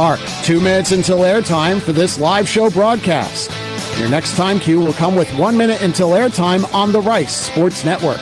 Mark, 2 minutes until airtime for this live show broadcast. Your next time cue will come with 1 minute until airtime on the Rice Sports Network.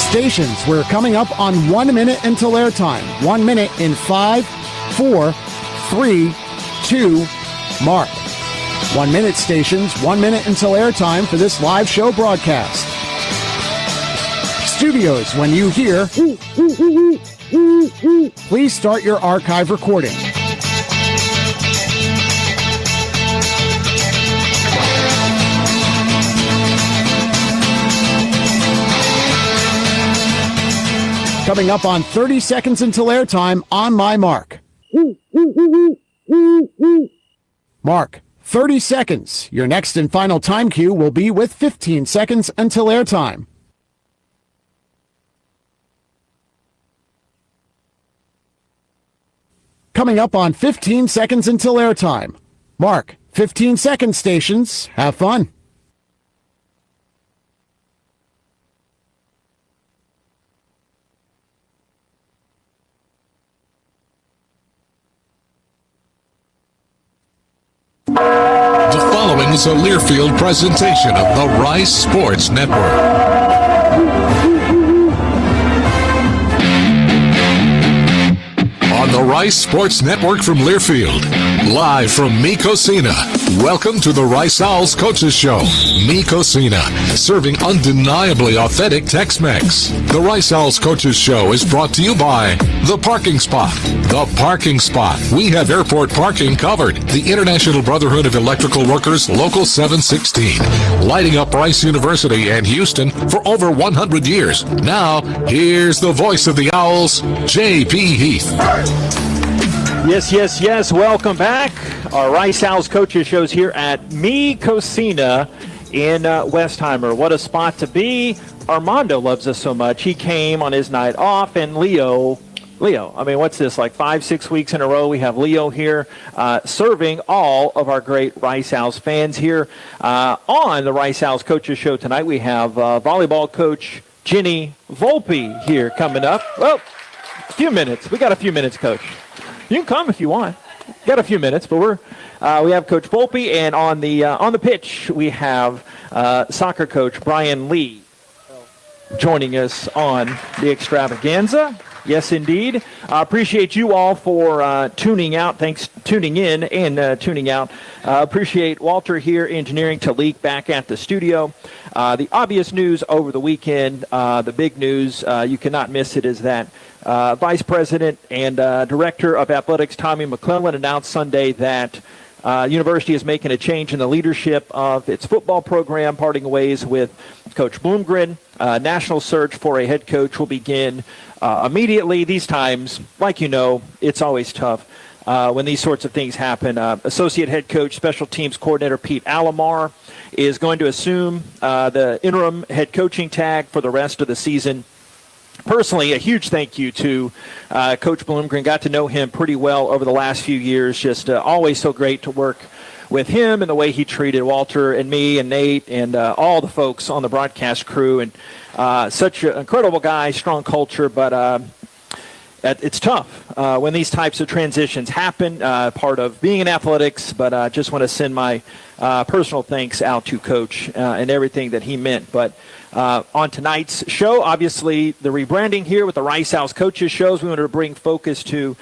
Stations, we're coming up on 1 minute until airtime. 1 minute in 5, 4, 3, 2, mark. 1 minute stations, 1 minute until airtime for this live show broadcast. Studios, when you hear, please start your archive recording. Coming up on 30 seconds until airtime on my mark. Mark, 30 seconds. Your next and final time cue will be with 15 seconds until airtime. Coming up on 15 seconds until airtime. Mark, 15 seconds stations. Have fun. The following is a Learfield presentation of the Rice Sports Network. On the Rice Sports Network from Learfield, live from Cocina. Welcome to the Rice Owls Coaches Show. Cocina, serving undeniably authentic Tex-Mex. The Rice Owls Coaches Show is brought to you by The Parking Spot. The Parking Spot. We have airport parking covered. The International Brotherhood of Electrical Workers, Local 716. Lighting up Rice University and Houston for over 100 years. Now, here's the voice of the Owls, J.P. Heath. Yes. Welcome back. Our Rice Owls Coaches Shows here at Cocina in Westheimer. What a spot to be. Armando loves us so much. He came on his night off, and Leo, I mean, what's this, like 5-6 weeks in a row? We have Leo here serving all of our great Rice Owls fans here on the Rice Owls Coaches Show tonight. We have volleyball coach Genny Volpe here coming up. Well, a few minutes. We got a few minutes, Coach. You can come if you want. Got a few minutes, but we have Coach Volpe, and on the pitch we have soccer coach Brian Lee joining us on the extravaganza. Yes, indeed. Appreciate you all for tuning out. Thanks tuning in and tuning out. Appreciate Walter here, engineering, Talik back at the studio. The obvious news over the weekend, the big news, you cannot miss it, is that Vice President and Director of Athletics Tommy McClellan announced Sunday that University is making a change in the leadership of its football program, parting ways with Coach Bloomgren. National search for a head coach will begin immediately. These times, like you know, it's always tough when these sorts of things happen. Associate head coach, special teams coordinator Pete Alomar is going to assume the interim head coaching tag for the rest of the season. Personally, a huge thank you to Coach Bloomgren. Got to know him pretty well over the last few years. Just always so great to work with him and the way he treated Walter and me and Nate and all the folks on the broadcast crew. And such an incredible guy, strong culture, but it's tough when these types of transitions happen, part of being in athletics, but I just want to send my personal thanks out to Coach and everything that he meant. But on tonight's show, obviously the rebranding here with the Rice Owls Coaches Shows, we wanted to bring focus to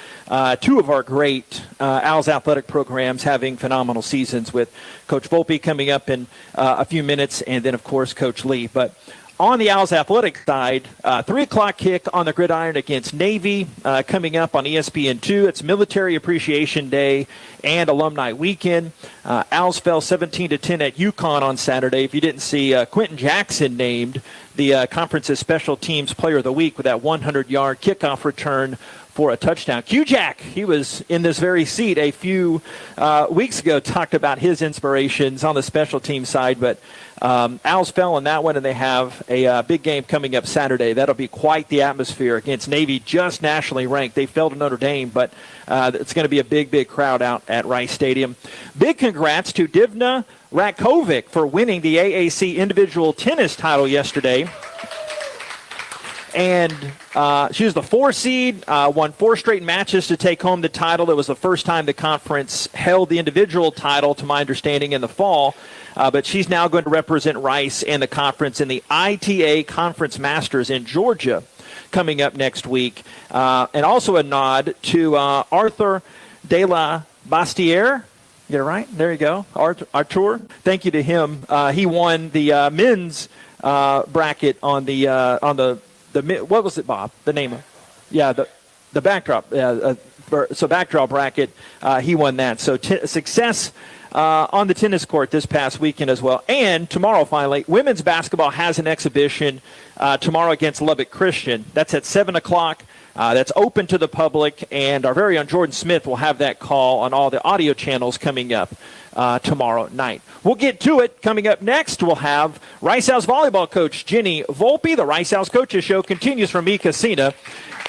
two of our great Owls athletic programs having phenomenal seasons, with Coach Volpe coming up in a few minutes, and then, of course, Coach Lee. But On the Owls athletic side, 3 o'clock kick on the gridiron against Navy coming up on ESPN2. It's Military Appreciation Day and Alumni Weekend. Owls fell 17-10 at UConn on Saturday. If you didn't see, Quentin Jackson named the conference's Special Teams Player of the Week with that 100-yard kickoff return for a touchdown. Q-Jack, he was in this very seat a few weeks ago, talked about his inspirations on the special team side, but Owls fell in that one, and they have a big game coming up Saturday. That'll be quite the atmosphere against Navy, just nationally ranked. They fell to Notre Dame, but it's going to be a big, big crowd out at Rice Stadium. Big congrats to Divna Ratkovic for winning the AAC individual tennis title yesterday. And she was the 4 seed, won 4 straight matches to take home the title. It was the first time the conference held the individual title, to my understanding, in the fall. But she's now going to represent Rice and the conference in the ITA Conference Masters in Georgia coming up next week. And also a nod to Arthur de la Bastière. Get it right? There you go. Artur. Thank you to him. He won the men's bracket on the what was it, Bob? The name of the backdrop. So backdrop bracket, he won that. So success on the tennis court this past weekend as well. And tomorrow, finally, women's basketball has an exhibition tomorrow against Lubbock Christian. That's at 7 o'clock. That's open to the public, and our very own Jordan Smith will have that call on all the audio channels coming up tomorrow night. We'll get to it. Coming up next, we'll have Rice Owls volleyball coach Genny Volpe. The Rice Owls Coaches Show continues from Cocina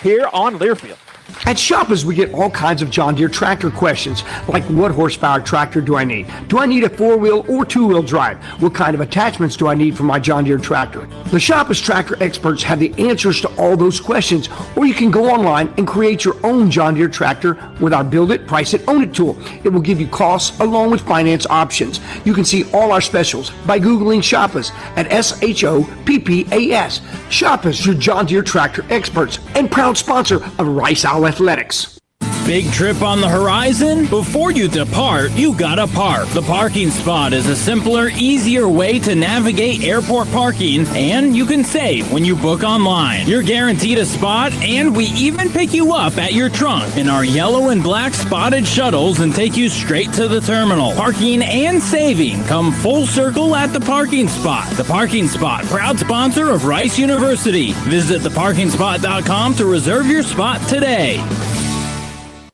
here on Learfield. At Shoppers, we get all kinds of John Deere tractor questions, like what horsepower tractor do I need? Do I need a 4-wheel or 2-wheel drive? What kind of attachments do I need for my John Deere tractor? The Shoppers tractor experts have the answers to all those questions, or you can go online and create your own John Deere tractor with our Build It, Price It, Own It tool. It will give you costs along with finance options. You can see all our specials by Googling Shoppers at SHOPPAS. Shoppers, your John Deere tractor experts and proud sponsor of Rice Owl Athletics. Big trip on the horizon? Before you depart, you gotta park. The parking spot is a simpler, easier way to navigate airport parking, and you can save when you book online. You're guaranteed a spot, and we even pick you up at your trunk in our yellow and black spotted shuttles and take you straight to the terminal. Parking and saving come full circle at the parking spot. The Parking Spot, proud sponsor of Rice University. Visit theparkingspot.com to reserve your spot today.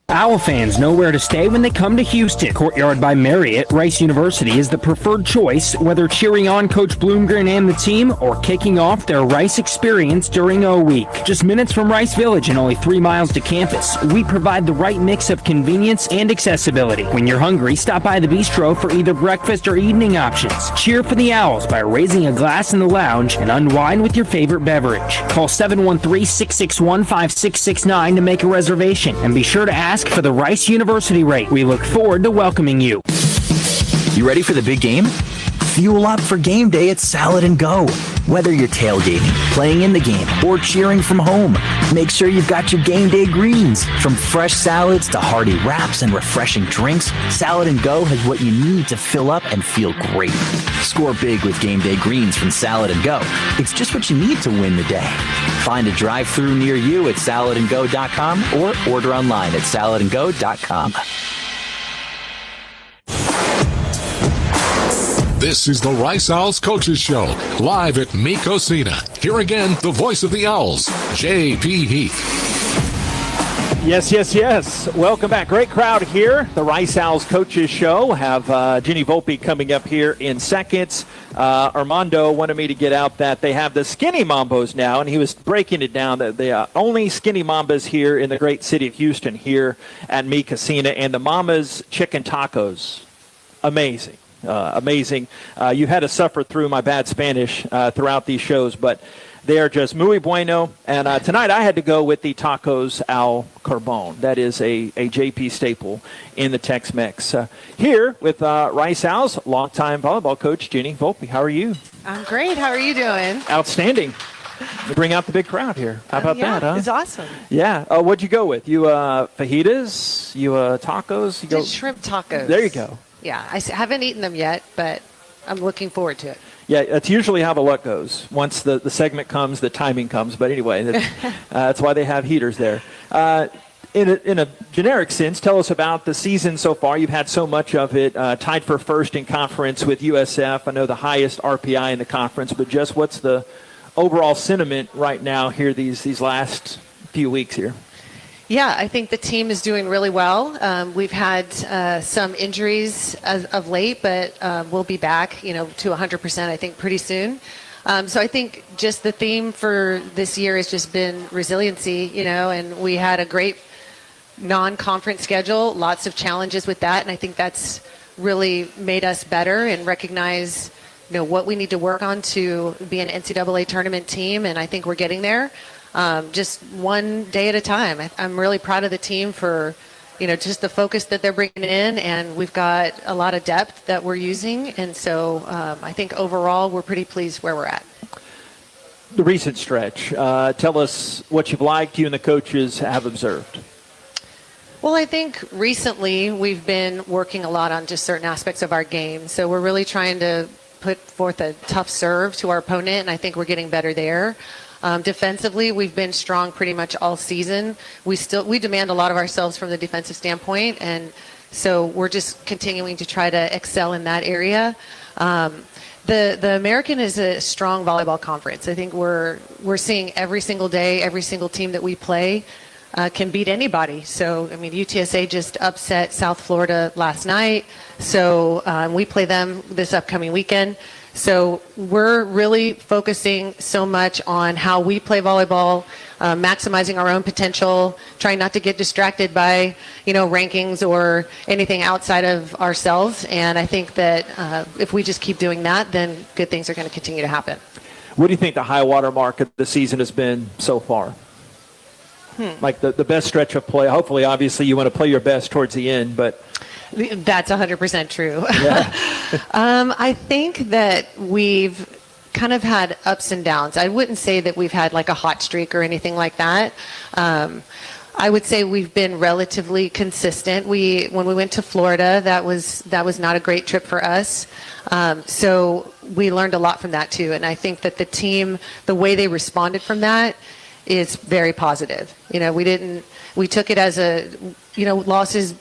Owl fans know where to stay when they come to Houston. Courtyard by Marriott, Rice University is the preferred choice, whether cheering on Coach Bloomgren and the team or kicking off their Rice experience during O Week. Just minutes from Rice Village and only 3 miles to campus, we provide the right mix of convenience and accessibility. When you're hungry, stop by the bistro for either breakfast or evening options. Cheer for the Owls by raising a glass in the lounge and unwind with your favorite beverage. Call 713-661-5669 to make a reservation, and be sure to ask for the Rice University rate. We look forward to welcoming you. You ready for the big game? Fuel up for game day at Salad and Go. Whether you're tailgating, playing in the game, or cheering from home, make sure you've got your game day greens. From fresh salads to hearty wraps and refreshing drinks, Salad and Go has what you need to fill up and feel great. Score big with game day greens from Salad and Go. It's just what you need to win the day. Find a drive-thru near you at saladandgo.com or order online at saladandgo.com. This is the Rice Owls Coaches Show, live at Cocina. Here again, the voice of the Owls, J.P. Heath. Yes. Welcome back. Great crowd here. The Rice Owls Coaches Show. Have Genny Volpe coming up here in seconds. Armando wanted me to get out that they have the Skinny Mambos now, and he was breaking it down that the only Skinny Mambas here in the great city of Houston here at Cocina, and the Mama's Chicken Tacos. Amazing. Amazing. You had to suffer through my bad Spanish throughout these shows, but they are just muy bueno. And tonight I had to go with the tacos al carbon. That is a JP staple in the Tex-Mex. Here with Rice Owls, longtime volleyball coach Genny Volpe. How are you? I'm great. How are you doing? Outstanding. You bring out the big crowd here. How about that, huh? It's awesome. Yeah. What'd you go with? You fajitas? You tacos? Did shrimp tacos. There you go. Yeah, I haven't eaten them yet, but I'm looking forward to it. Yeah, that's usually how the luck goes. Once the segment comes, the timing comes. But anyway, that's why they have heaters there. In a generic sense, tell us about the season so far. You've had so much of it, tied for first in conference with USF. I know the highest RPI in the conference, but just what's the overall sentiment right now here these last few weeks here? Yeah, I think the team is doing really well. We've had some injuries of late, but we'll be back, to 100%, I think, pretty soon. So I think just the theme for this year has just been resiliency, and we had a great non-conference schedule, lots of challenges with that, and I think that's really made us better and recognize, what we need to work on to be an NCAA tournament team, and I think we're getting there. Just one day at a time. I'm really proud of the team for, just the focus that they're bringing in, and we've got a lot of depth that we're using, and so I think overall we're pretty pleased where we're at. The recent stretch, tell us what you've liked, you and the coaches have observed. Well, I think recently we've been working a lot on just certain aspects of our game, so we're really trying to put forth a tough serve to our opponent, and I think we're getting better there. Defensively, we've been strong pretty much all season. We demand a lot of ourselves from the defensive standpoint, and so we're just continuing to try to excel in that area. The American is a strong volleyball conference. I think we're seeing every single day, every single team that we play can beat anybody. So, UTSA just upset South Florida last night, so we play them this upcoming weekend. So we're really focusing so much on how we play volleyball, maximizing our own potential, trying not to get distracted by, rankings or anything outside of ourselves. And I think that if we just keep doing that, then good things are going to continue to happen. What do you think the high water mark of the season has been so far? Like the best stretch of play. Hopefully, obviously, you want to play your best towards the end, but... That's 100% true. Yeah. I think that we've kind of had ups and downs. I wouldn't say that we've had like a hot streak or anything like that. I would say we've been relatively consistent. When we went to Florida, that was not a great trip for us. So we learned a lot from that too. And I think that the team, the way they responded from that is very positive. We took it as losses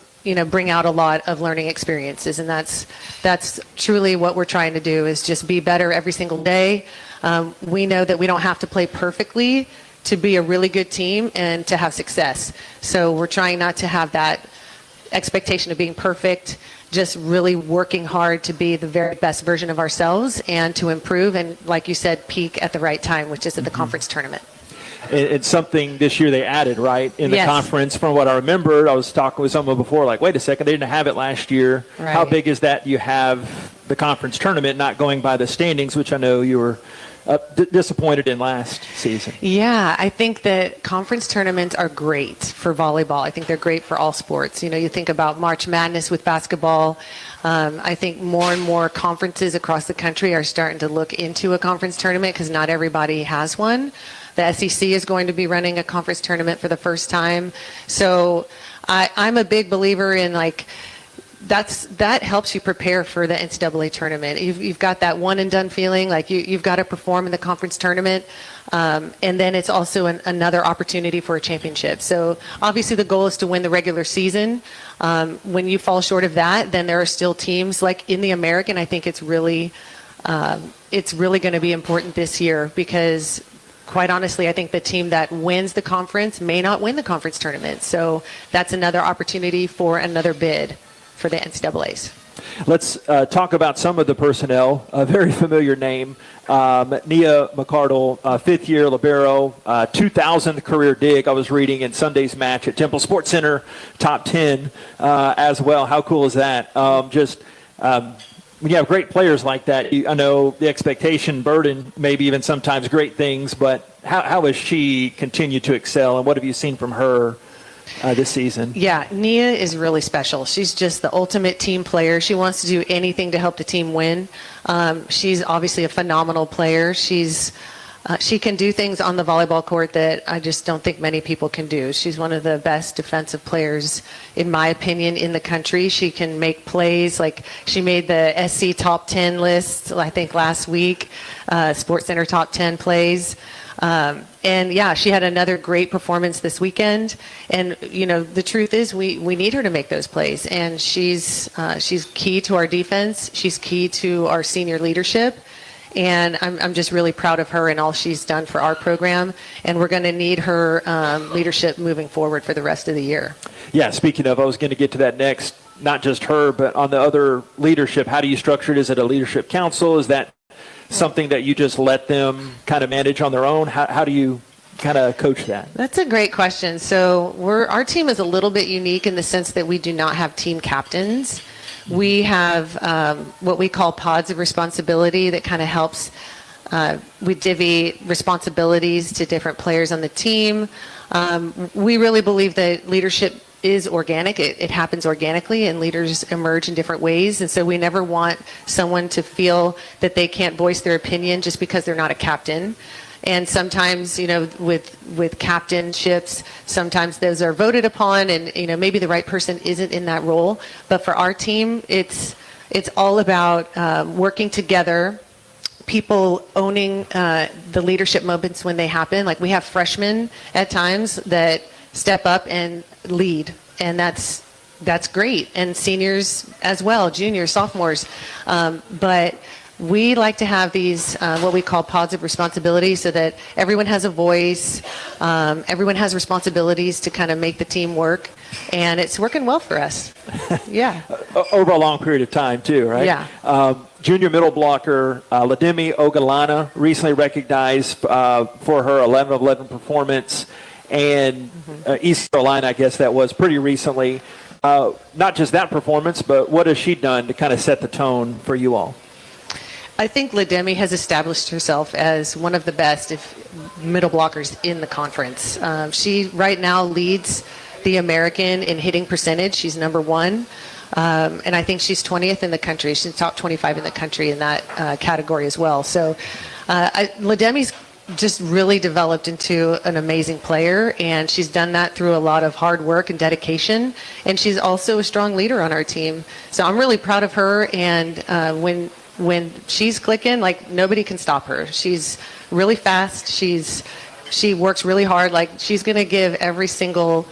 bring out a lot of learning experiences, and that's truly what we're trying to do, is just be better every single day. We know that we don't have to play perfectly to be a really good team and to have success. So we're trying not to have that expectation of being perfect, just really working hard to be the very best version of ourselves and to improve and, like you said, peak at the right time, which is at the conference tournament. It's something this year they added, right, in the conference. From what I remember, I was talking with someone before, like, wait a second, they didn't have it last year. Right. How big is that you have the conference tournament not going by the standings, which I know you were disappointed in last season? Yeah, I think that conference tournaments are great for volleyball. I think they're great for all sports. You think about March Madness with basketball. I think more and more conferences across the country are starting to look into a conference tournament because not everybody has one. The SEC is going to be running a conference tournament for the first time. So I'm a big believer in that helps you prepare for the NCAA tournament. You've got that one and done feeling, like you've got to perform in the conference tournament. And then it's also another opportunity for a championship. So obviously the goal is to win the regular season. When you fall short of that, then there are still teams like in the American. I think it's really going to be important this year because quite honestly, I think the team that wins the conference may not win the conference tournament. So that's another opportunity for another bid for the NCAAs. Let's talk about some of the personnel. A very familiar name, Nia McCardle, fifth-year libero, 2,000th career dig. I was reading in Sunday's match at Temple Sports Center, top 10 as well. How cool is that? When you have great players like that, I know the expectation burden, maybe even sometimes great things, but how has she continued to excel, and what have you seen from her this season? Yeah, Nia is really special. She's just the ultimate team player. She wants to do anything to help the team win. She's obviously a phenomenal player. She's She can do things on the volleyball court that I just don't think many people can do. She's one of the best defensive players, in my opinion, in the country. She can make plays. Like, she made the SC top 10 list, I think, last week, SportsCenter top 10 plays. And yeah, she had another great performance this weekend. And, you know, the truth is we need her to make those plays. And she's key to our defense. She's key to our senior leadership. And I'm just really proud of her and all she's done for our program. And we're going to need her leadership moving forward for the rest of the year. Yeah, speaking of, I was going to get to that next, not just her, but on the other leadership, how do you structure it? Is it a leadership council? Is that something that you just let them kind of manage on their own? How do you kind of coach that? That's a great question. So our team is a little bit unique in the sense that we do not have team captains. We have what we call pods of responsibility that kind of helps. We divvy responsibilities to different players on the team. We really believe that leadership is organic. It happens organically, and leaders emerge in different ways. And so we never want someone to feel that they can't voice their opinion just because they're not a captain. And sometimes, you know, with captainships, sometimes those are voted upon, and, you know, maybe the right person isn't in that role. But for our team, it's all about working together, people owning the leadership moments when they happen. Like, we have freshmen at times that step up and lead, and that's great, and seniors as well, juniors, sophomores. But we like to have these what we call pods of responsibility, so that everyone has a voice, everyone has responsibilities to kind of make the team work, and it's working well for us. Yeah. Over a long period of time too, right? Yeah. Junior middle blocker Lademi Ogalana recently recognized for her 11 of 11 performance, and East Carolina, I guess that was pretty recently. Not just that performance, but what has she done to kind of set the tone for you all? I think Lademi has established herself as one of the best middle blockers in the conference. She right now leads the American in hitting percentage. She's number 1. And I think she's 20th in the country. She's top 25 in the country in that category as well. So Lademi's just really developed into an amazing player, and she's done that through a lot of hard work and dedication. And she's also a strong leader on our team. So I'm really proud of her. And when she's clicking, like, nobody can stop her. She's really fast. She works really hard. Like, she's going to give every single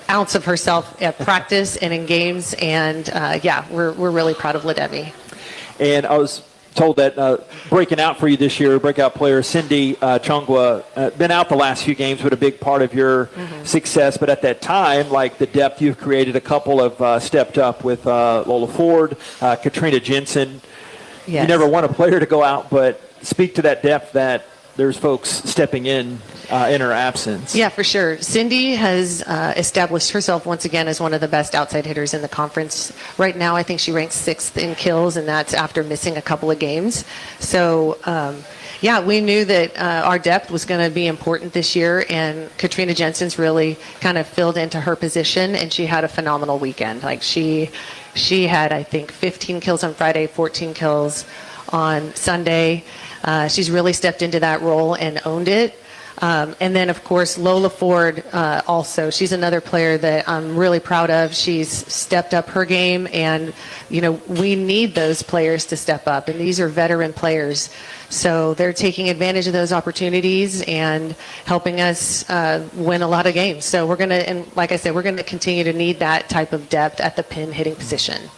ounce of herself at practice and in games. And yeah, we're really proud of Lademi. And I was told that breaking out for you this year, breakout player Cindy Chongwa, been out the last few games, but a big part of your success. But at that time, like, the depth you've created, a couple have stepped up with Lola Ford, Katrina Jensen. Yes. You never want a player to go out, but speak to that depth that there's folks stepping in her absence. Yeah, for sure. Cindy has established herself once again as one of the best outside hitters in the conference. Right now, I think she ranks 6th in kills, and that's after missing a couple of games. So, yeah, we knew that our depth was going to be important this year, and Katrina Jensen's really kind of filled into her position, and she had a phenomenal weekend. Like, she had, I think, 15 kills on Friday, 14 kills on Sunday. She's really stepped into that role and owned it. And then, of course, Lola Ford also. She's another player that I'm really proud of. She's stepped up her game, and, you know, we need those players to step up. And these are veteran players. So they're taking advantage of those opportunities and helping us win a lot of games. So we're going to, and like I said, we're going to continue to need that type of depth at the pin hitting position.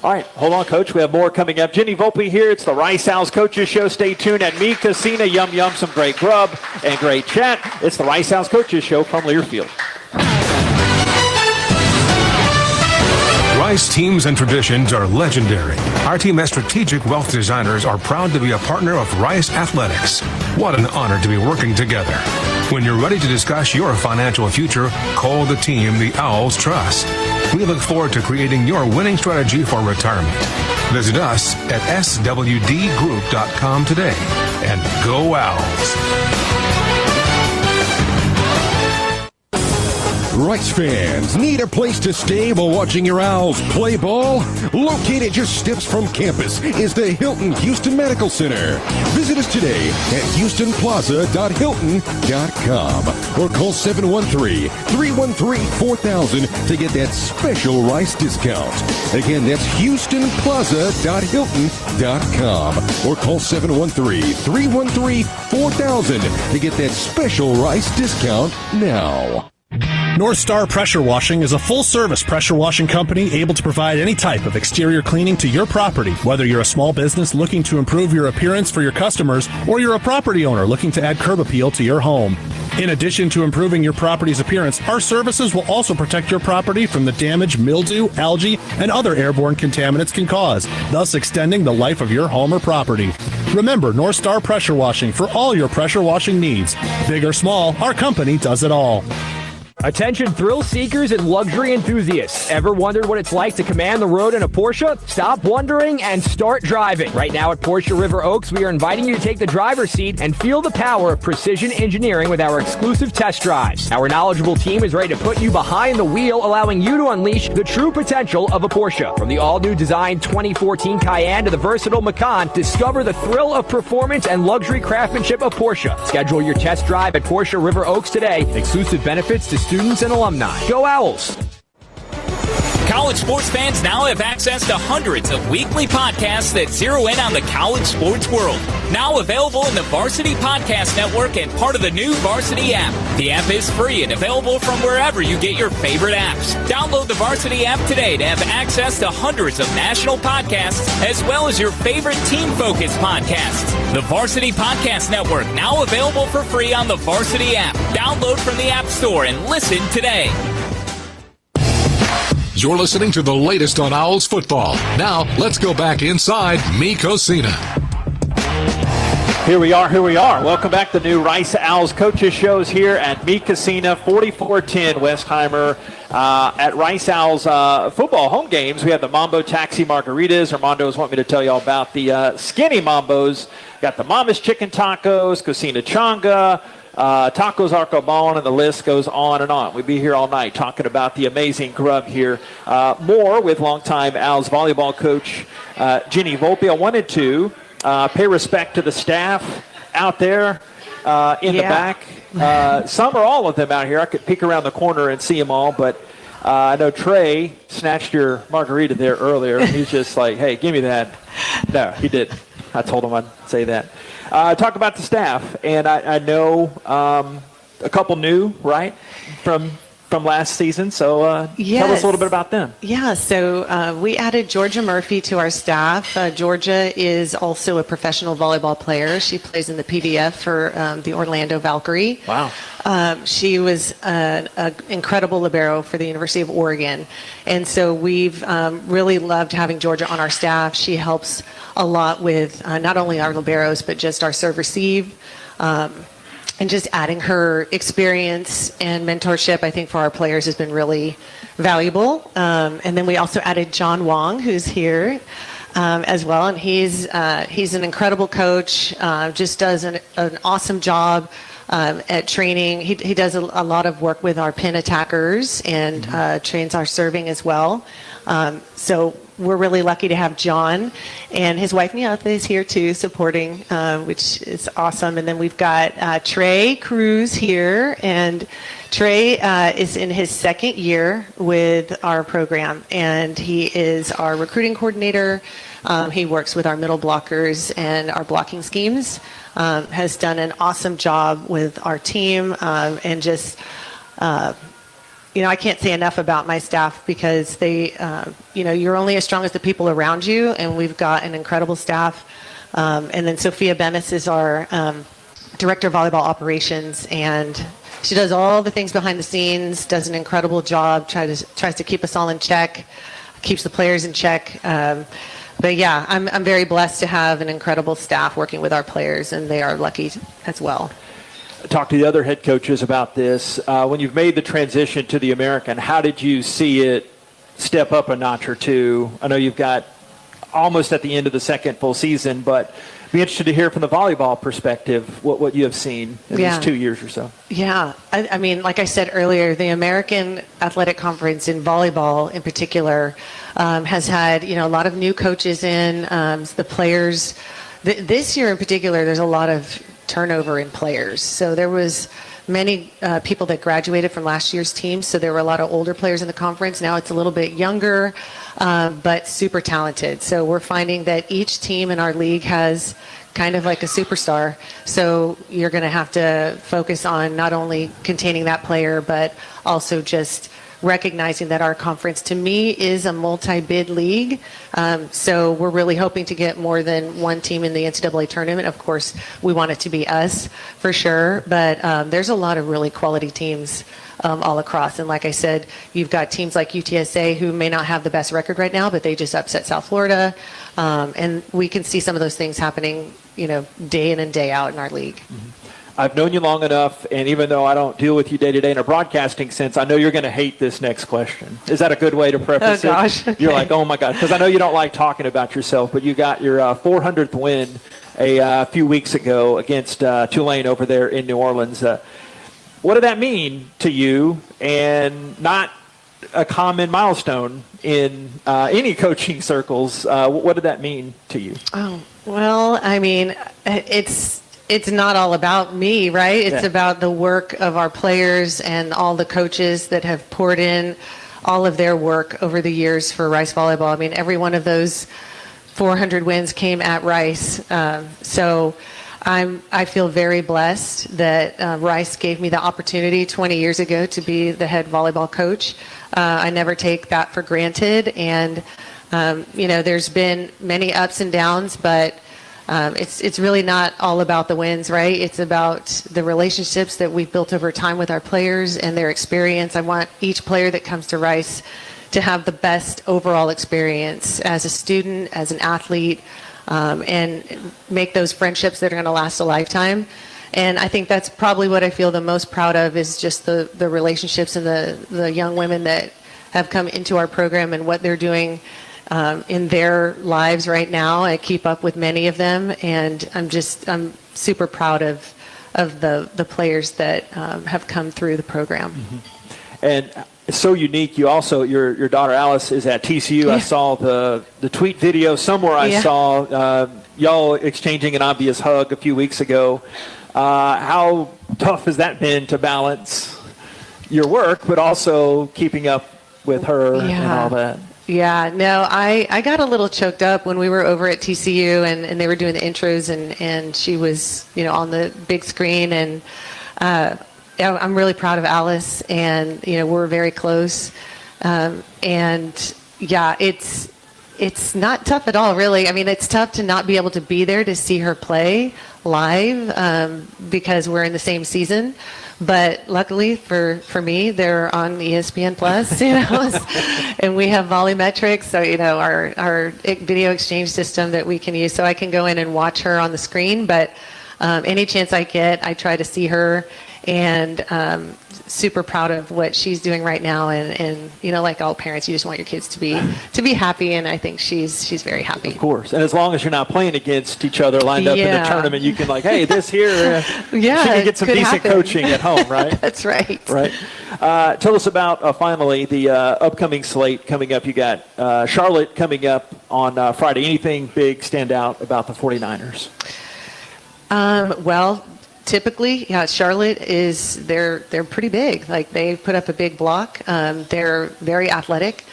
All right, hold on, Coach. We have more coming up. Genny Volpe here. It's the Rice Owls Coaches Show. Stay tuned at Me Cocina. Yum, yum, some great grub and great chat. It's the Rice Owls Coaches Show from Learfield. Rice teams and traditions are legendary. Our team as strategic wealth designers are proud to be a partner of Rice Athletics. What an honor to be working together. When you're ready to discuss your financial future, call the team the Owls trust. We look forward to creating your winning strategy for retirement. Visit us at swdgroup.com today, and go Owls. Rice fans, need a place to stay while watching your Owls play ball? Located just steps from campus is the Hilton Houston Medical Center. Visit us today at houstonplaza.hilton.com or call 713-313-4000 to get that special Rice discount. Again, that's houstonplaza.hilton.com or call 713-313-4000 to get that special Rice discount now. North Star Pressure Washing is a full-service pressure washing company able to provide any type of exterior cleaning to your property, whether you're a small business looking to improve your appearance for your customers or you're a property owner looking to add curb appeal to your home. In addition to improving your property's appearance, our services will also protect your property from the damage mildew, algae, and other airborne contaminants can cause, thus extending the life of your home or property. Remember North Star Pressure Washing for all your pressure washing needs. Big or small, our company does it all. Attention thrill seekers and luxury enthusiasts. Ever wondered what it's like to command the road in a Porsche? Stop wondering and start driving. Right now at Porsche River Oaks, we are inviting you to take the driver's seat and feel the power of precision engineering with our exclusive test drives. Our knowledgeable team is ready to put you behind the wheel, allowing you to unleash the true potential of a Porsche. From the all-new design 2014 Cayenne to the versatile Macan, discover the thrill of performance and luxury craftsmanship of Porsche. Schedule your test drive at Porsche River Oaks today. Exclusive benefits to students and alumni. Go Owls! College sports fans now have access to hundreds of weekly podcasts that zero in on the college sports world. Now available in the Varsity Podcast Network and part of the new Varsity app. The app is free and available from wherever you get your favorite apps. Download the Varsity app today to have access to hundreds of national podcasts as well as your favorite team-focused podcasts. The Varsity Podcast Network now available for free on the Varsity app. Download from the App Store and listen today. You're listening to the latest on Owls football. Now, let's go back inside Cocina. Here we are. Welcome back to the new Rice Owls Coaches Shows here at Cocina, 4410 Westheimer. At Rice Owls football home games, we have the Mambo Taxi Margaritas. Armando's want me to tell you all about the skinny Mambos. Got the Mama's Chicken Tacos, Cocina Changa, Tacos Arcobon, and the list goes on and on. We'll be here all night talking about the amazing grub here. More with longtime Owls volleyball coach Genny Volpe. I wanted to pay respect to the staff out there in the back. Some or all of them out here. I could peek around the corner and see them all, but I know Trey snatched your margarita there earlier. He's just like, hey, give me that. No, he didn't. I told him I'd say that. Talk about the staff, and I know a couple new, right, from last season. So tell us a little bit about them. Yeah, so we added Georgia Murphy to our staff. Georgia is also a professional volleyball player. She plays in the PVF for the Orlando Valkyrie. Wow. She was an incredible libero for the University of Oregon. And so we've really loved having Georgia on our staff. She helps a lot with not only our liberos, but just our serve-receive. And just adding her experience and mentorship, I think, for our players has been really valuable. And then we also added John Wong, who's here as well. And he's an incredible coach, just does an awesome job at training. He does a lot of work with our pin attackers and trains our serving as well. So we're really lucky to have John, and his wife Nyatha is here too, supporting, which is awesome. And then we've got Trey Cruz here, and Trey is in his second year with our program, and he is our recruiting coordinator. He works with our middle blockers and our blocking schemes, has done an awesome job with our team, and just I can't say enough about my staff because they, you're only as strong as the people around you, and we've got an incredible staff. And then Sophia Bemis is our director of volleyball operations, and she does all the things behind the scenes, does an incredible job, tries to keep us all in check, keeps the players in check. But yeah, I'm very blessed to have an incredible staff working with our players, and they are lucky as well. Talk to the other head coaches about this. When you've made the transition to the American, how did you see it step up a notch or two? I know you've got almost at the end of the second full season, but Be interested to hear from the volleyball perspective what you have seen in these 2 years or so. Yeah, I mean, like I said earlier, the American Athletic Conference in volleyball in particular has had, a lot of new coaches in, the players. This year in particular, there's a lot of turnover in players. So there was many people that graduated from last year's team, so there were a lot of older players in the conference. Now it's a little bit younger, but super talented. So we're finding that each team in our league has kind of like a superstar. So you're going to have to focus on not only containing that player, but also just recognizing that our conference, to me, is a multi-bid league. So we're really hoping to get more than one team in the NCAA tournament. Of course, we want it to be us for sure, but there's a lot of really quality teams all across. And like I said, you've got teams like UTSA who may not have the best record right now, but they just upset South Florida. And we can see some of those things happening, day in and day out in our league. Mm-hmm. I've known you long enough, and even though I don't deal with you day to day in a broadcasting sense, I know you're going to hate this next question. Is that a good way to preface it? Gosh. You're like, oh my God, because I know you don't like talking about yourself, but you got your 400th win a few weeks ago against Tulane over there in New Orleans. What did that mean to you? And not a common milestone in any coaching circles. What did that mean to you? Oh, well, I mean, it's not all about me, right? It's about the work of our players and all the coaches that have poured in all of their work over the years for Rice Volleyball. I mean, every one of those 400 wins came at Rice. So I feel very blessed that Rice gave me the opportunity 20 years ago to be the head volleyball coach. I never take that for granted. And, there's been many ups and downs, but it's really not all about the wins, right? It's about the relationships that we've built over time with our players and their experience. I want each player that comes to Rice to have the best overall experience as a student, as an athlete, and make those friendships that are going to last a lifetime. And I think that's probably what I feel the most proud of, is just the relationships and the young women that have come into our program and what they're doing in their lives right now. I keep up with many of them, and I'm super proud of the players that have come through the program. Mm-hmm. And it's so unique. You also, your daughter Alice is at TCU. Yeah. I saw the tweet video somewhere. I saw y'all exchanging an obvious hug a few weeks ago. How tough has that been to balance your work, but also keeping up with her and all that? Yeah, no, I got a little choked up when we were over at TCU and they were doing the intros and she was, on the big screen, and I'm really proud of Alice, and, we're very close. And yeah, it's not tough at all, really. I mean, it's tough to not be able to be there to see her play live because we're in the same season. But luckily for me, they're on ESPN Plus, and we have Volleymetrics, so our video exchange system that we can use, so I can go in and watch her on the screen. But any chance I get, I try to see her, and super proud of what she's doing right now. And like all parents, you just want your kids to be happy, and I think she's very happy. Of course, and as long as you're not playing against each other lined up in the tournament, you can this here, she can get some decent coaching at home, right? That's right. Right. Tell us about finally the upcoming slate coming up. You got Charlotte coming up on Friday. Anything big stand out about the 49ers? Well, typically, Charlotte they're pretty big. Like, they put up a big block. They're very athletic.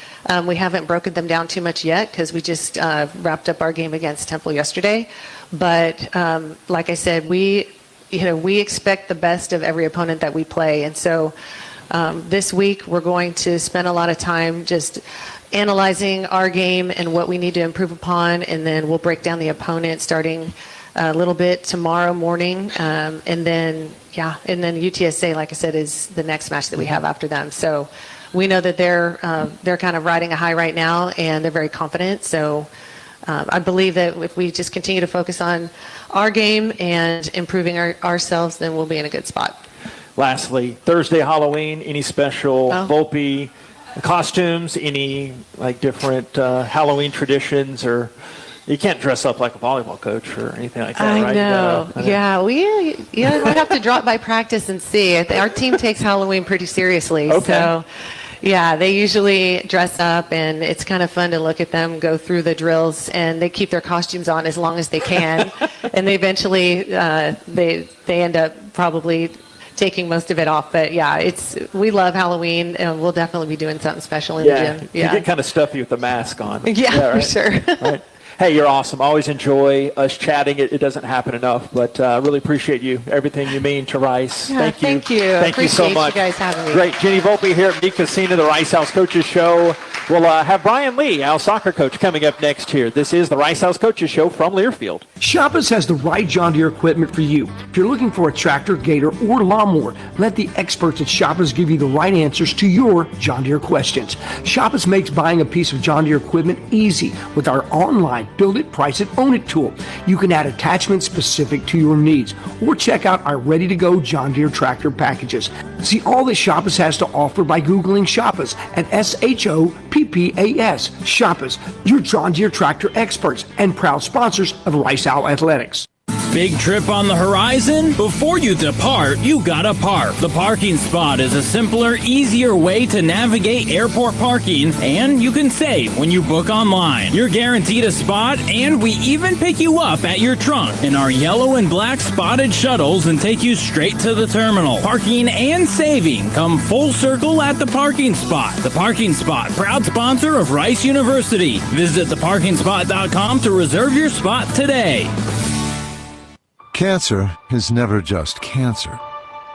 We haven't broken them down too much yet because we just wrapped up our game against Temple yesterday. But like I said, we expect the best of every opponent that we play. And so this week we're going to spend a lot of time just analyzing our game and what we need to improve upon, and then we'll break down the opponent starting a little bit tomorrow morning, and then UTSA, like I said, is the next match that we have after them. So we know that they're kind of riding a high right now, and they're very confident. So I believe that if we just continue to focus on our game and improving ourselves, then we'll be in a good spot. Lastly, Thursday, Halloween, any special Volpe costumes, any different Halloween traditions or You can't dress up like a volleyball coach or anything like that, I right? know. We have to drop by practice and see. Our team takes Halloween pretty seriously. Okay. So, yeah, they usually dress up, and it's kind of fun to look at them go through the drills, and they keep their costumes on as long as they can. And they eventually, they end up probably taking most of it off. But, yeah, we love Halloween, and we'll definitely be doing something special in the gym. You get kind of stuffy with the mask on. Yeah, right? for sure. Right. Hey, you're awesome. Always enjoy us chatting. It doesn't happen enough, but really appreciate you, everything you mean to Rice. Yeah, Thank you. Thank you so much. You guys having me. Great. Genny Volpe here at Me Cocina, the Rice House Coaches Show. We'll have Brian Lee, our soccer coach, coming up next here. This is the Rice House Coaches Show from Learfield. Shoppers has the right John Deere equipment for you. If you're looking for a tractor, gator, or lawnmower, let the experts at Shoppers give you the right answers to your John Deere questions. Shoppers makes buying a piece of John Deere equipment easy with our online Build It, Price It, Own It tool. You can add attachments specific to your needs or check out our ready-to-go John Deere tractor packages. See all that Shoppers has to offer by Googling Shoppers at SHOPPAS. Shoppers, your John Deere tractor experts and proud sponsors of Rice Owl Athletics. Big trip on the horizon? Before you depart, you gotta park. The parking spot is a simpler, easier way to navigate airport parking, and you can save when you book online. You're guaranteed a spot, and we even pick you up at your trunk in our yellow and black spotted shuttles and take you straight to the terminal. Parking and saving come full circle at the parking spot. The parking spot, proud sponsor of Rice University. Visit theparkingspot.com to reserve your spot today. Cancer is never just cancer.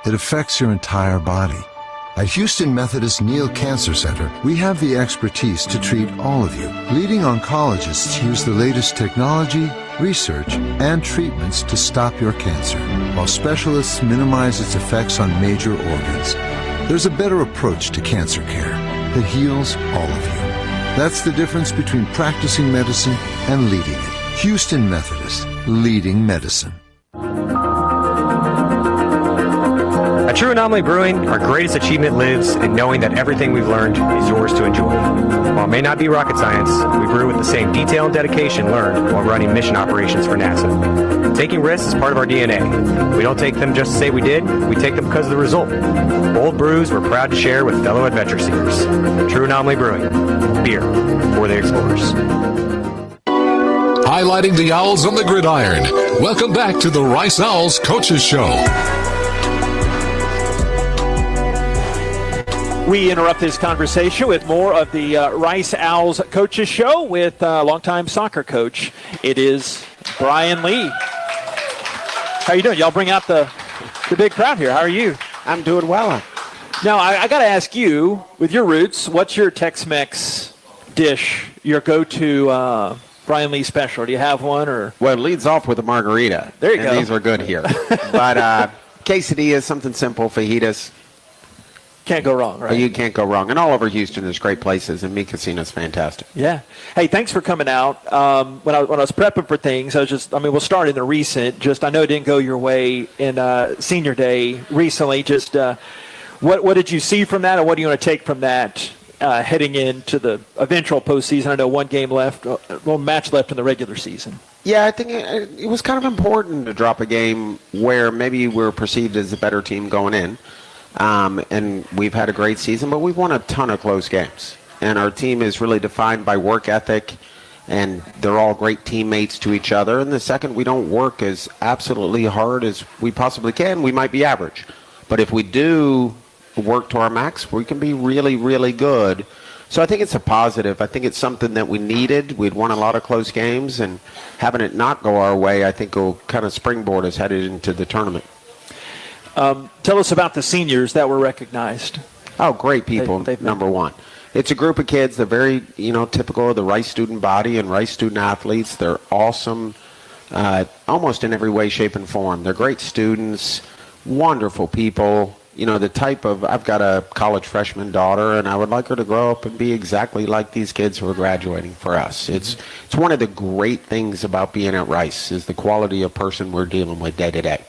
It affects your entire body. At Houston Methodist Neal Cancer Center, we have the expertise to treat all of you. Leading oncologists use the latest technology, research, and treatments to stop your cancer, while specialists minimize its effects on major organs. There's a better approach to cancer care that heals all of you. That's the difference between practicing medicine and leading it. Houston Methodist, leading medicine. At True Anomaly Brewing, our greatest achievement lives in knowing that everything we've learned is yours to enjoy. While it may not be rocket science, we brew with the same detail and dedication learned while running mission operations for NASA. Taking risks is part of our DNA. We don't take them just to say we did, we take them because of the result. Bold brews we're proud to share with fellow adventure seekers. True Anomaly Brewing, beer for the explorers. Highlighting the Owls on the gridiron. Welcome back to the Rice Owls Coaches Show. We interrupt this conversation with more of the Rice Owls Coaches Show with longtime soccer coach. It is Brian Lee. How you doing? Y'all bring out the big crowd here. How are you? I'm doing well. Now, I got to ask you, with your roots, what's your Tex-Mex dish, your go-to Brian Lee special? Do you have one? Or? Well, it leads off with a margarita. There you go. These are good here. But quesadillas, something simple, fajitas. Can't go wrong, right? You can't go wrong. And all over Houston, there's great places, and Mi Cocina's fantastic. Yeah. Hey, thanks for coming out. When I was prepping for things, we'll start in the recent. I know it didn't go your way in senior day recently. What did you see from that, and what do you want to take from that heading into the eventual postseason? I know one match left in the regular season. Yeah, I think it was kind of important to drop a game where maybe we're perceived as a better team going in. And we've had a great season, but we've won a ton of close games. And our team is really defined by work ethic, and they're all great teammates to each other. And the second we don't work as absolutely hard as we possibly can, we might be average. But if we do work to our max, we can be really, really good. So I think it's a positive. I think it's something that we needed. We'd won a lot of close games, and having it not go our way, I think will kind of springboard us headed into the tournament. Tell us about the seniors that were recognized. Oh, great people, number one. It's a group of kids. They're very, typical of the Rice student body and Rice student athletes. They're awesome, almost in every way, shape, and form. They're great students, wonderful people. The type of, I've got a college freshman daughter, and I would like her to grow up and be exactly like these kids who are graduating for us. It's one of the great things about being at Rice is the quality of person we're dealing with day to day.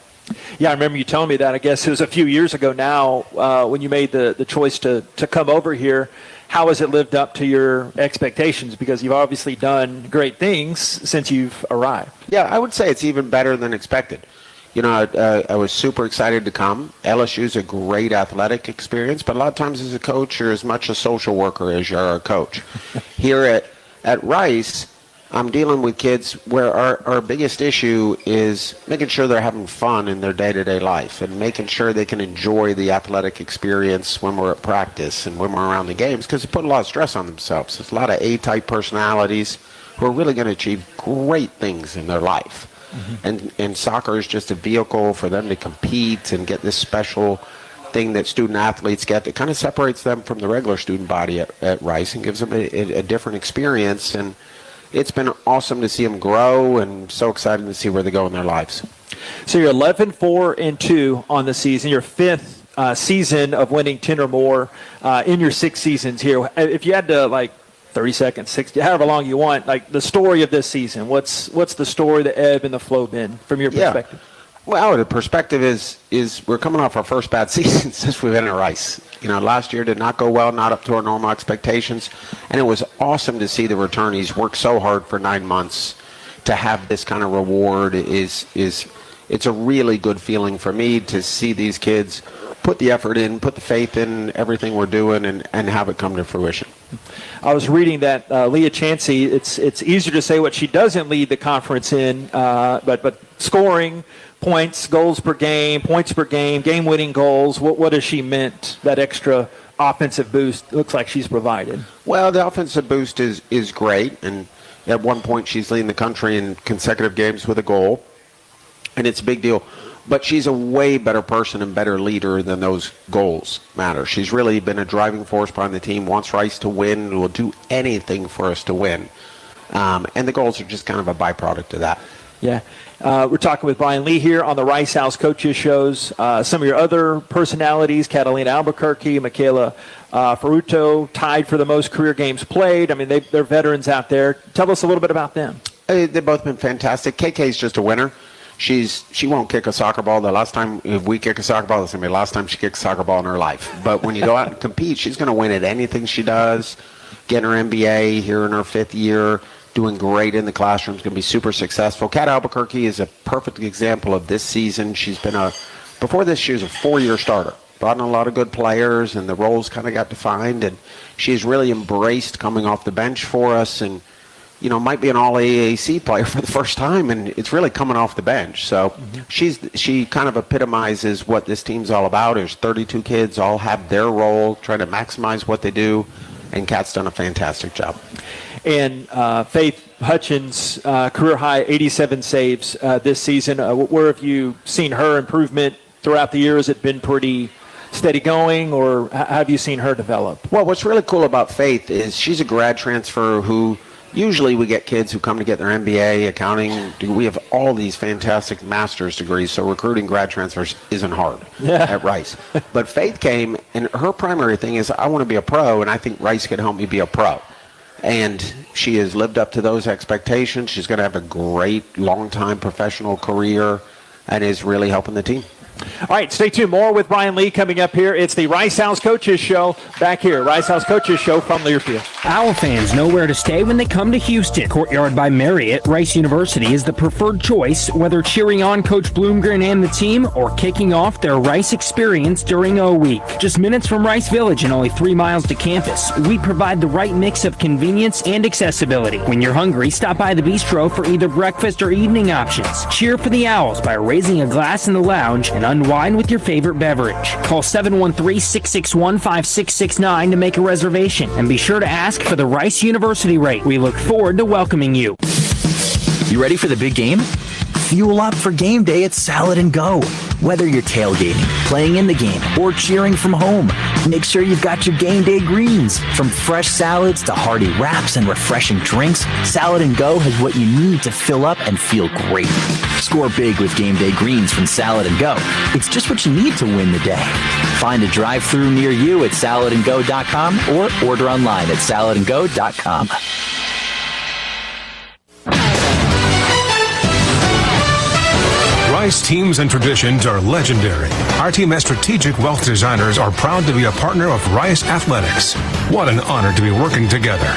Yeah, I remember you telling me that. I guess it was a few years ago now when you made the choice to come over here. how has it lived up to your expectations? Because you've obviously done great things since you've arrived. Yeah, I would say it's even better than expected. You know, I was super excited to come. LSU is a great athletic experience, but a lot of times as a coach, you're as much a social worker as you're a coach. Here at Rice, I'm dealing with kids where our biggest issue is making sure they're having fun in their day-to-day life and making sure they can enjoy the athletic experience when we're at practice and when we're around the games, because they put a lot of stress on themselves. There's a lot of A-type personalities who are really going to achieve great things in their life. Mm-hmm. And soccer is just a vehicle for them to compete and get this special thing that student athletes get that kind of separates them from the regular student body at Rice and gives them a different experience. And it's been awesome to see them grow, and so excited to see where they go in their lives. So you're 11-4-2 on the season. Your fifth season of winning 10 or more in your 6 seasons here. If you had to, 30 seconds, 60, however long you want, the story of this season, what's the story, the ebb and the flow been from your perspective? Well, the perspective is we're coming off our first bad season since we've been at Rice. You know, last year did not go well, not up to our normal expectations, and it was awesome to see the returnees work so hard for 9 months to have this kind of reward. It's a really good feeling for me to see these kids put the effort in, put the faith in everything we're doing, and have it come to fruition. I was reading that Leah Chansey, it's easier to say what she doesn't lead the conference in, but scoring, points, goals per game, points per game, game-winning goals, what has she meant, that extra offensive boost looks like she's provided? Well, the offensive boost is great, and at one point she's leading the country in consecutive games with a goal, and it's a big deal. But she's a way better person and better leader than those goals matter. She's really been a driving force behind the team, wants Rice to win, and will do anything for us to win. And the goals are just kind of a byproduct of that. Yeah. We're talking with Brian Lee here on the Rice House Coaches Shows. Some of your other personalities, Catalina Albuquerque, Michaela Ferruto, tied for the most career games played. I mean, they're veterans out there. Tell us a little bit about them. They've both been fantastic. KK's just a winner. She won't kick a soccer ball. The last time if we kick a soccer ball, it's going to be the last time she kicks a soccer ball in her life. But when you go out and compete, she's going to win at anything she does. Getting her MBA here in her 5th year, doing great in the classroom, is going to be super successful. Kat Albuquerque is a perfect example of this season. She's been before this, she was a 4-year starter. Brought in a lot of good players, and the roles kind of got defined. And she's really embraced coming off the bench for us, and might be an all-AAC player for the first time, and it's really coming off the bench. So she kind of epitomizes what this team's all about. There's 32 kids, all have their role, trying to maximize what they do, and Kat's done a fantastic job. And Faith Hutchins, career high 87 saves this season. Where have you seen her improvement throughout the year? Has it been pretty steady going, or have you seen her develop? Well, what's really cool about Faith is she's a grad transfer who usually we get kids who come to get their MBA, accounting. We have all these fantastic master's degrees, so recruiting grad transfers isn't hard at Rice. But Faith came, and her primary thing is, I want to be a pro, and I think Rice can help me be a pro. And she has lived up to those expectations. She's going to have a great, long-time professional career and is really helping the team. All right, stay tuned. More with Brian Lee coming up here. It's the Rice House Coaches Show back here. Rice House Coaches Show from Learfield. Owl fans know where to stay when they come to Houston. Courtyard by Marriott, Rice University is the preferred choice, whether cheering on Coach Bloomgren and the team or kicking off their Rice experience during O Week. Just minutes from Rice Village and only 3 miles to campus, we provide the right mix of convenience and accessibility. When you're hungry, stop by the bistro for either breakfast or evening options. Cheer for the Owls by raising a glass in the lounge and unwind with your favorite beverage. Call 713-661-5669 to make a reservation, and be sure to ask for the Rice University rate. We look forward to welcoming you. You ready for the big game? Fuel up for game day at Salad & Go. Whether you're tailgating, playing in the game, or cheering from home, make sure you've got your game day greens. From fresh salads to hearty wraps and refreshing drinks, Salad & Go has what you need to fill up and feel great. Score big with game day greens from Salad & Go. It's just what you need to win the day. Find a drive-thru near you at saladandgo.com or order online at saladandgo.com. Rice teams and traditions are legendary. Our team as strategic wealth designers are proud to be a partner of Rice Athletics. What an honor to be working together.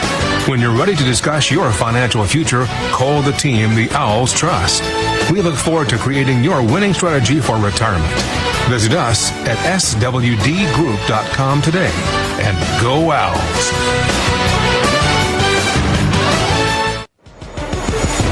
When you're ready to discuss your financial future, call the team the Owls trust. We look forward to creating your winning strategy for retirement. Visit us at swdgroup.com today and go Owls.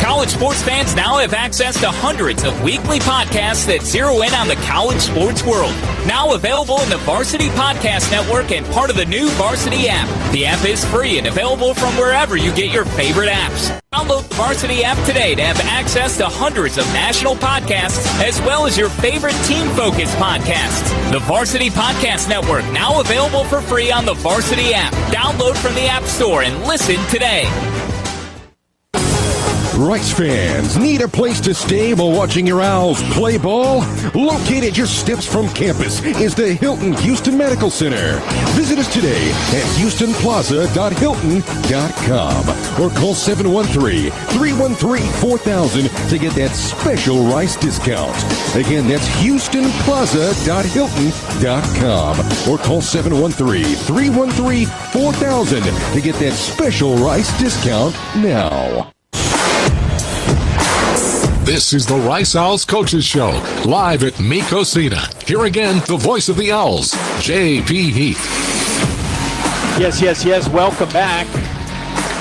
College sports fans now have access to hundreds of weekly podcasts that zero in on the college sports world. Now available in the Varsity Podcast Network and part of the new Varsity app. The app is free and available from wherever you get your favorite apps. Download the Varsity app today to have access to hundreds of national podcasts as well as your favorite team-focused podcasts. The Varsity Podcast Network now available for free on the Varsity app. Download from the App Store and listen today. Rice fans need a place to stay while watching your Owls play ball? Located just steps from campus is the Hilton Houston Medical Center. Visit us today at houstonplaza.hilton.com or call 713-313-4000 to get that special Rice discount. Again, that's houstonplaza.hilton.com or call 713-313-4000 to get that special Rice discount now. This is the Rice Owls Coaches Show, live at Cocina. Here again, the voice of the Owls, J.P. Heath. Yes. Welcome back.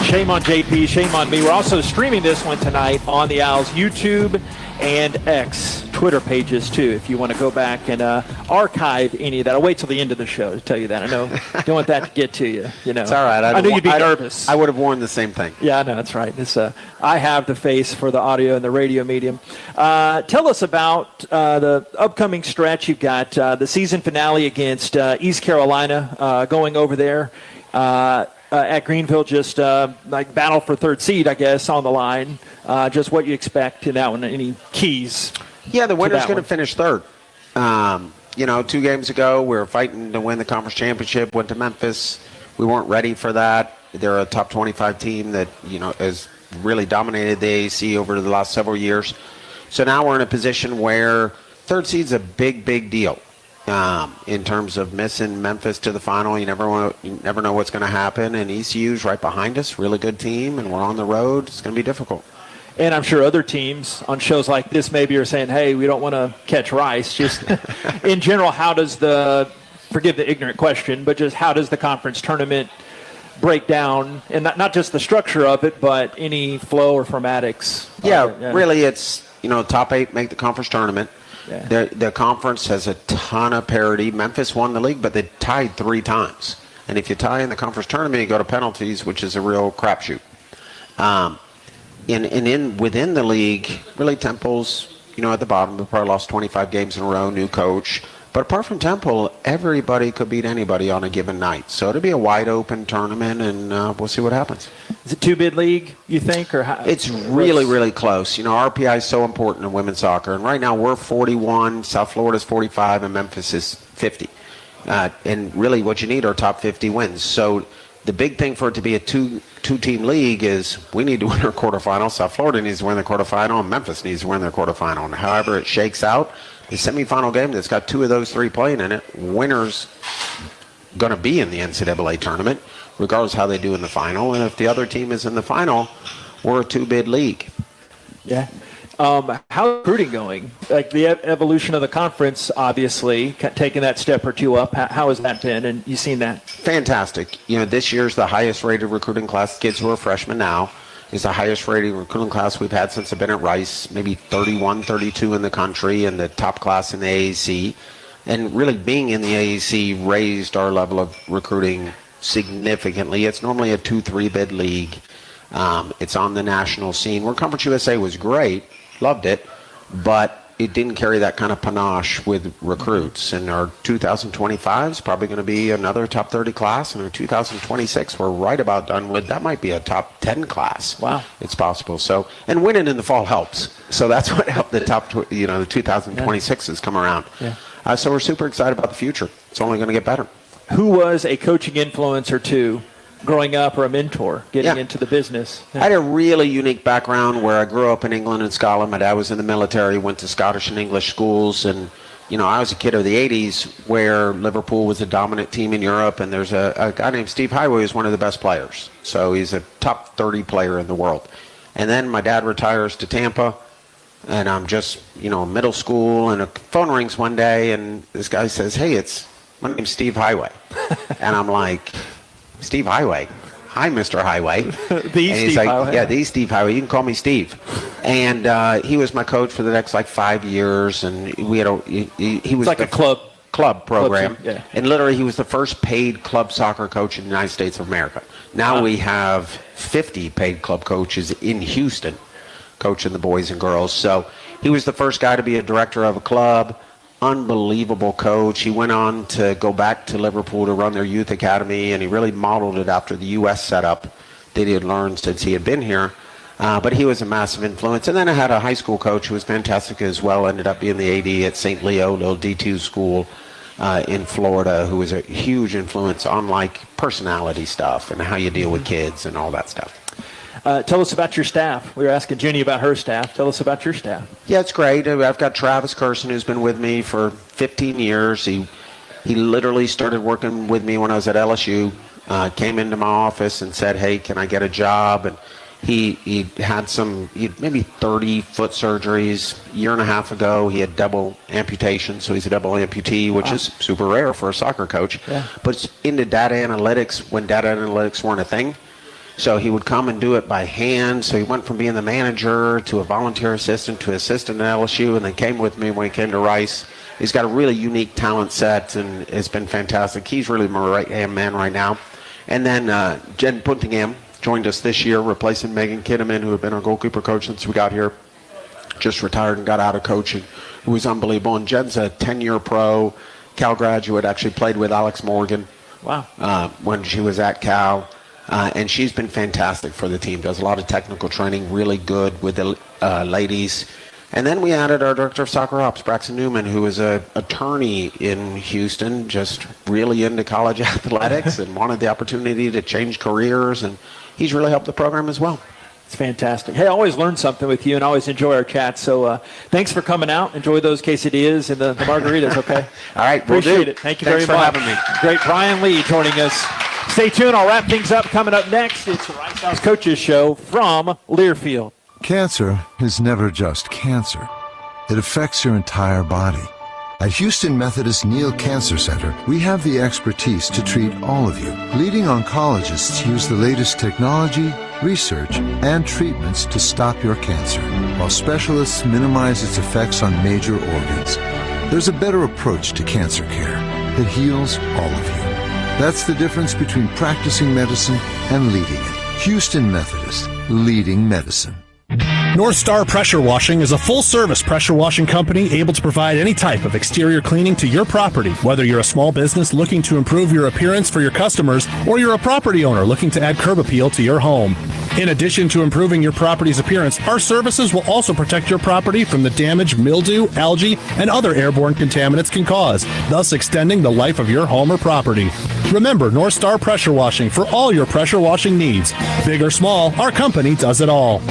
Shame on JP, shame on me. We're also streaming this one tonight on the Owls YouTube and X Twitter pages too, if you want to go back and archive any of that. I'll wait till the end of the show to tell you that. I know don't want that to get to you. You know, it's all right. I knew you'd be nervous. I would have worn the same thing. Yeah, I know, that's right. It's I have the face for the audio and the radio medium. Tell us about the upcoming stretch. You've got the season finale against East Carolina going over there. At Greenville, just like battle for third seed, I guess, on the line. Just what you expect in that one. Any keys? Yeah, the winner's going to finish third. 2 games ago, we were fighting to win the conference championship, went to Memphis. We weren't ready for that. They're a top 25 team that, has really dominated the AAC over the last several years. So now we're in a position where third seed's a big, big deal. In terms of missing Memphis to the final, you never know what's going to happen. And ECU's right behind us, really good team, and we're on the road. It's going to be difficult. And I'm sure other teams on shows like this maybe are saying, hey, we don't want to catch Rice. Just in general, how does forgive the ignorant question, but just how does the conference tournament break down? And not just the structure of it, but any flow or formatics? Really it's, top 8 make the conference tournament. Yeah. The conference has a ton of parity. Memphis won the league, but they tied 3 times. And if you tie in the conference tournament, you go to penalties, which is a real crapshoot. Within the league, really Temple's, at the bottom. They probably lost 25 games in a row, new coach. But apart from Temple, everybody could beat anybody on a given night. So it'll be a wide open tournament, and we'll see what happens. Is it 2-bid league, you think? Or how? It's really, really close. RPI is so important in women's soccer. And right now we're 41, South Florida's 45, and Memphis is 50. And really what you need are top 50 wins. So the big thing for it to be a two-team league is we need to win our quarterfinal. South Florida needs to win their quarterfinal, and Memphis needs to win their quarterfinal. And however it shakes out, the semifinal game that's got 2 of those 3 playing in it, winner's going to be in the NCAA tournament, regardless how they do in the final. And if the other team is in the final, we're a 2-bid league. Yeah. How's recruiting going? Like the evolution of the conference, obviously, taking that step or 2 up. How has that been? And you've seen that? Fantastic. This year's the highest rated recruiting class. Kids who are freshmen now is the highest rated recruiting class we've had since I've been at Rice, maybe 31, 32 in the country, and the top class in the AAC. And really being in the AAC raised our level of recruiting significantly. It's normally a 2-3 bid league. It's on the national scene, where Conference USA was great, loved it, but it didn't carry that kind of panache with recruits. And our 2025 is probably going to be another top 30 class, and our 2026 we're right about done with. That might be a top 10 class. Wow. It's possible. So, and winning in the fall helps. So that's what helped the top, the 2026s come around. Yeah. So we're super excited about the future. It's only going to get better. Who was a coaching influence or two growing up or a mentor getting into the business? I had a really unique background where I grew up in England and Scotland. My dad was in the military, went to Scottish and English schools, and I was a kid of the 80s where Liverpool was a dominant team in Europe, and there's a guy named Steve Highway who's one of the best players. So he's a top 30 player in the world. And then my dad retires to Tampa, and I'm just, middle school, and a phone rings one day, and this guy says, "Hey, my name's Steve Highway." And I'm like, "Steve Highway? Hi, Mr. Highway." Steve Highway. "Yeah, the Steve Highway. You can call me Steve." And he was my coach for the next 5 years, and we had he was like a club program. Yeah. And literally he was the first paid club soccer coach in the United States of America. Now we have 50 paid club coaches in Houston coaching the boys and girls. So he was the first guy to be a director of a club. Unbelievable coach. He went on to go back to Liverpool to run their youth academy, and he really modeled it after the U.S. setup that he had learned since he had been here. But he was a massive influence. And then I had a high school coach who was fantastic as well, ended up being the AD at St. Leo, little D2 school in Florida, who was a huge influence on personality stuff and how you deal with kids and all that stuff. Tell us about your staff. We were asking Genny about her staff. Tell us about your staff. Yeah, it's great. I've got Travis Curson, who's been with me for 15 years. He literally started working with me when I was at LSU, came into my office and said, "Hey, can I get a job?" And he had maybe 30 foot surgeries. A year and a half ago, he had double amputation, so he's a double amputee, which is super rare for a soccer coach. Yeah. But it's into data analytics when data analytics weren't a thing. So he would come and do it by hand. So he went from being the manager to a volunteer assistant to assistant at LSU, and then came with me when he came to Rice. He's got a really unique talent set, and it's been fantastic. He's really my right-hand man right now. And then Jen Puntingham joined us this year, replacing Megan Kitteman, who had been our goalkeeper coach since we got here. Just retired and got out of coaching, who was unbelievable. And Jen's a 10-year pro, Cal graduate, actually played with Alex Morgan. Wow. When she was at Cal. And she's been fantastic for the team. Does a lot of technical training, really good with the ladies. And then we added our director of soccer ops, Braxton Newman, who is an attorney in Houston, just really into college athletics and wanted the opportunity to change careers. And he's really helped the program as well. It's fantastic. Hey, I always learn something with you, and I always enjoy our chats. So thanks for coming out. Enjoy those quesadillas and the margaritas, okay? All right, appreciate it. Thank you Thanks very much. for having me. Great Brian Lee joining us. Stay tuned. I'll wrap things up. Coming up next, it's the Rice House Coaches Show from Learfield. Cancer is never just cancer. It affects your entire body. At Houston Methodist Neal Cancer Center, we have the expertise to treat all of you. Leading oncologists use the latest technology, research, and treatments to stop your cancer, while specialists minimize its effects on major organs. There's a better approach to cancer care that heals all of you. That's the difference between practicing medicine and leading it. Houston Methodist, leading medicine. North Star Pressure Washing is a full-service pressure washing company able to provide any type of exterior cleaning to your property, whether you're a small business looking to improve your appearance for your customers or you're a property owner looking to add curb appeal to your home. In addition to improving your property's appearance, our services will also protect your property from the damage mildew, algae, and other airborne contaminants can cause, thus extending the life of your home or property. Remember North Star Pressure Washing for all your pressure washing needs. Big or small, our company does it all.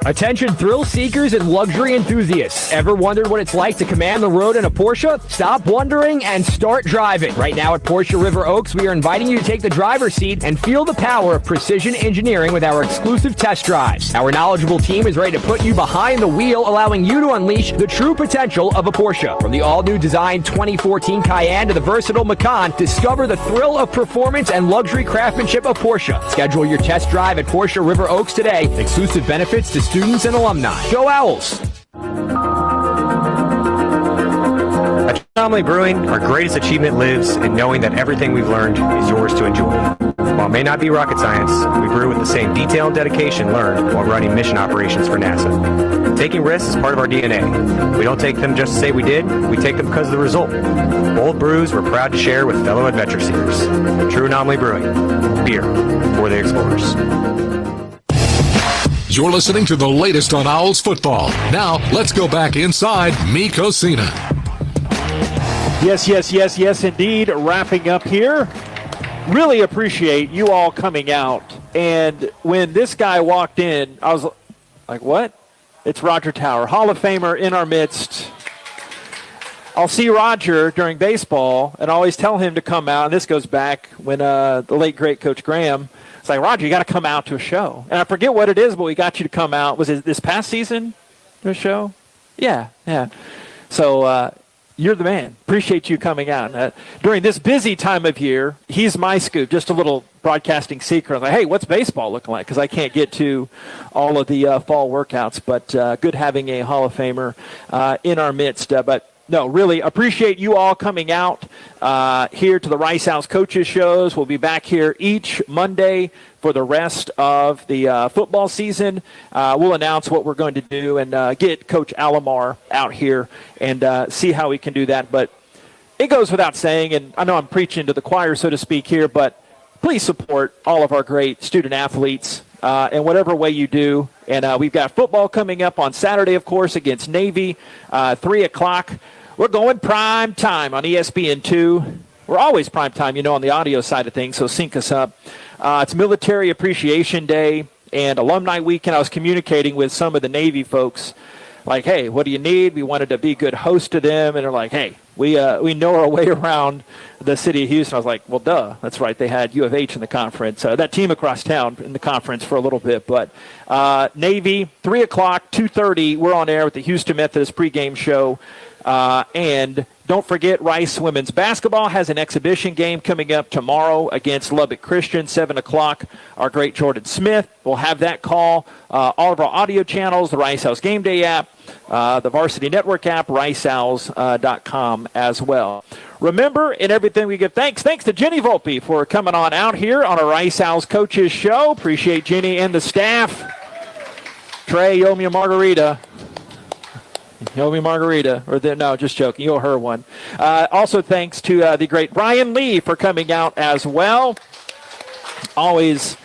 Attention thrill seekers and luxury enthusiasts. Ever wondered what it's like to command the road in a Porsche? Stop wondering and start driving. Right now at Porsche River Oaks, we are inviting you to take the driver's seat and feel the power of precision engineering with our exclusive test drives. Our knowledgeable team is ready to put you behind the wheel, allowing you to unleash the true potential of a Porsche. From the all-new design 2014 Cayenne to the versatile Macan, discover the thrill of performance and luxury craftsmanship of Porsche. Schedule your test drive at Porsche River Oaks today. Exclusive benefits to students and alumni. Go Owls! At Anomaly Brewing, our greatest achievement lives in knowing that everything we've learned is yours to enjoy. While it may not be rocket science, we brew with the same detail and dedication learned while running mission operations for NASA. Taking risks is part of our DNA. We don't take them just to say we did, we take them because of the result. Bold brews we're proud to share with fellow adventure seekers. True Anomaly Brewing. Beer for the explorers. You're listening to the latest on Owls football. Now, let's go back inside Cocina. Yes, indeed. Wrapping up here really appreciate you all coming out. And when this guy walked in, I was like, what? It's Roger Tower, Hall of Famer in our midst. I'll see Roger during baseball, and I always tell him to come out. And this goes back when the late, great Coach Graham. It's like, Roger, you got to come out to a show. And I forget what it is, but we got you to come out. Was it this past season, the show? Yeah. So you're the man. Appreciate you coming out. During this busy time of year, he's my scoop. Just a little broadcasting secret. I'm like, hey, what's baseball looking like? Because I can't get to all of the fall workouts. But good having a Hall of Famer in our midst. But no, really appreciate you all coming out here to the Rice House Coaches Shows. We'll be back here each Monday for the rest of the football season. We'll announce what we're going to do and get Coach Alomar out here and see how we can do that. But it goes without saying, and I know I'm preaching to the choir, so to speak here, but please support all of our great student athletes in whatever way you do. And we've got football coming up on Saturday, of course, against Navy, 3 o'clock. We're going prime time on ESPN2. We're always prime time, on the audio side of things, so sync us up. It's Military Appreciation Day and Alumni Weekend. I was communicating with some of the Navy folks, like, hey, what do you need? We wanted to be a good host to them, and they're like, hey, we know our way around the city of Houston. I was like, well, duh, that's right. They had U of H in the conference, that team across town in the conference for a little bit. But Navy, 3 o'clock, 2:30, we're on air with the Houston Methodist pregame show. And don't forget, Rice women's basketball has an exhibition game coming up tomorrow against Lubbock Christian, 7 o'clock. Our great Jordan Smith will have that call. All of our audio channels, the Rice House Gameday app, the Varsity Network app, ricehouse.com as well. Remember, in everything we give thanks to Genny Volpe for coming on out here on a Rice House Coaches Show. Appreciate Genny and the staff. Trey, you owe me a margarita. You owe me a margarita. No, just joking. You owe her one. Also, thanks to the great Brian Lee for coming out as well. Always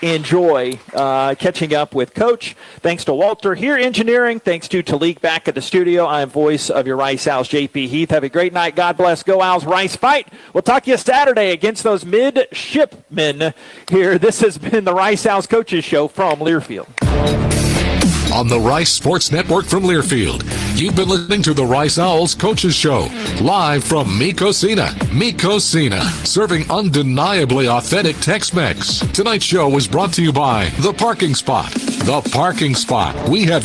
enjoy catching up with Coach. Thanks to Walter here engineering. Thanks to Talik back at the studio. I am voice of your Rice Owls, JP Heath. Have a great night. God bless. Go Owls. Rice fight. We'll talk to you Saturday against those midshipmen here. This has been the Rice Owls Coaches Show from Learfield. On the Rice Sports Network from Learfield, you've been listening to the Rice Owls Coaches Show, live from Cocina. Cocina, serving undeniably authentic Tex-Mex. Tonight's show was brought to you by The Parking Spot. The Parking Spot. We have